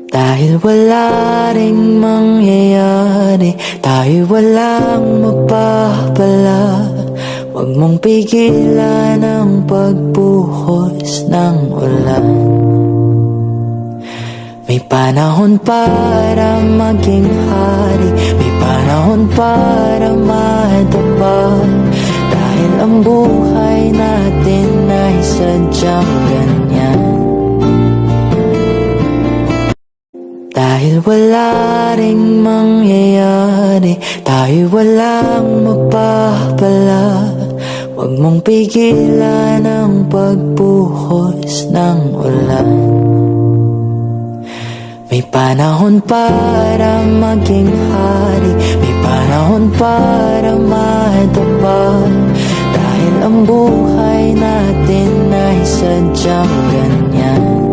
Dahil wala ring mangyayari, tayo walang mapapala. Huwag mong pigilan ang pagbuhos ng ulan. May panahon para maging hari, may panahon para matapag. Dahil ang buhay natin ay sadyang ganyan. Dahil wala ring mangyayari, tayo walang mapapala. Huwag mong pigilan ang pagbuhos ng ulan. May panahon para maging hari, may panahon para matapag. Dahil ang buhay natin ay sadyang ganyan.